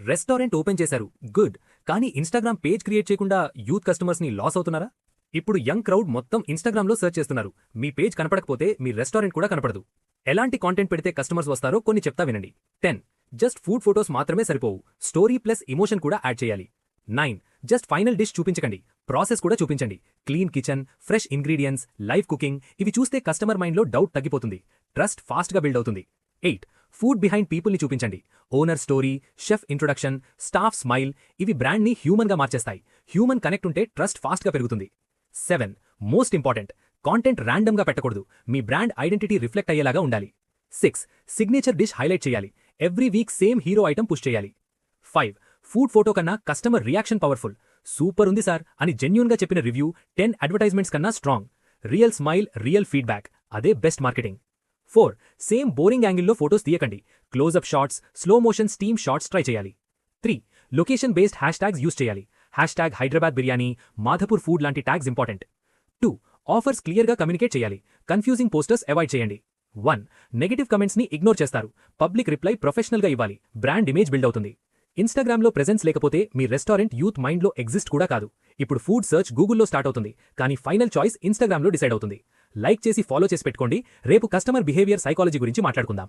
Restaurant open చేశారు, good. కానీ Instagram page create చేయకుండా యూత్ కస్టమర్స్‌ని లాస్ అవుతున్నారా? ఇప్పుడు యంగ్ క్రౌడ్ మొత్తం ఇన్‌స్టాగ్రామ్‌లో సెర్చ్ చేస్తున్నారు. మీ పేజ్ కనపడకపోతే మీ రెస్టారెంట్ కూడా కనపడదు. ఎలాంటి కాంటెంట్ పెడితే కస్టమర్స్ వస్తారో కొన్ని చెప్తా వినండి. 10. జస్ట్ ఫుడ్ ఫోటోస్ మాత్రమే సరిపోవు. స్టోరీ ప్లస్ ఎమోషన్ కూడా యాడ్ చేయాలి. 9. జస్ట్ ఫైనల్ డిష్ చూపించకండి, ప్రాసెస్ కూడా చూపించండి. Clean kitchen, fresh ingredients, live cooking ఇవి చూస్తే కస్టమర్ మైండ్లో డౌట్ తగ్గిపోతుంది. ట్రస్ట్ ఫాస్ట్గా బిల్డ్ అవుతుంది. 8. ఫుడ్ బిహైండ్ పీపుల్ని చూపించండి. Owner story, chef introduction, staff smile ఇవి బ్రాండ్ని హ్యూమన్గా మార్చేస్తాయి. హ్యూమన్ కనెక్ట్ ఉంటే ట్రస్ట్ ఫాస్ట్గా పెరుగుతుంది. 7. మోస్ట్ ఇంపార్టెంట్, కాంటెంట్ ర్యాండమ్గా పెట్టకూడదు. మీ బ్రాండ్ ఐడెంటిటీ రిఫ్లెక్ట్ అయ్యేలాగా ఉండాలి. 6. సిగ్నేచర్ డిష్ హైలైట్ చేయాలి. Every week same hero item push చేయాలి. 5. ఫుడ్ ఫోటో కన్నా కస్టమర్ రియాక్షన్ పవర్ఫుల్. సూపర్ ఉంది సార్ అని జెన్యూన్గా చెప్పిన రివ్యూ 10 అడ్వర్టైజ్మెంట్స్ కన్నా strong. Real smile, real feedback అదే బెస్ట్ మార్కెటింగ్. 4. సేమ్ బోరింగ్ యాంగిల్లో ఫోటోస్ తీయకండి. Close up shots, slow motion steam shots try చేయాలి. 3. Location based hash tags use చేయాలి. హ్యాష్ హైదరాబాద్ బిర్యానీ, మాధపూర్ ఫుడ్ లాంటి ట్యాగ్స్ ఇంపార్టెంట్. 2. ఆఫర్స్ క్లియర్గా కమ్యూనికేట్ చేయాలి. కన్ఫ్యూజింగ్ పోస్టర్స్ అవాయిడ్ చేయండి. 1. Negative కమెంట్స్ని ignore చేస్తారు. పబ్లిక్ రిప్లై ప్రొఫెషనల్గా ఇవ్వాలి. బ్రాండ్ ఇమేజ్ బిల్డ్ అవుతుంది. ఇన్‌స్టాగ్రామ్‌లో ప్రెజెన్స్ లేకపోతే మీ రెస్టారెంట్ యూత్ మైండ్లో ఎగ్జిస్ట్ కూడా కాదు. ఇప్పుడు ఫుడ్ సర్చ్ గూగుల్లో స్టార్ట్ అవుతుంది, కానీ ఫైనల్ చాయిస్ ఇన్‌స్టాగ్రామ్‌లో డిసైడ్ అవుతుంది. లైక్ చేసి ఫాలో చేసి పెట్టుకోండి. రేపు కస్టమర్ బిహేవియర్ సైకాలజీ గురించి మాట్లాడుకుందాం.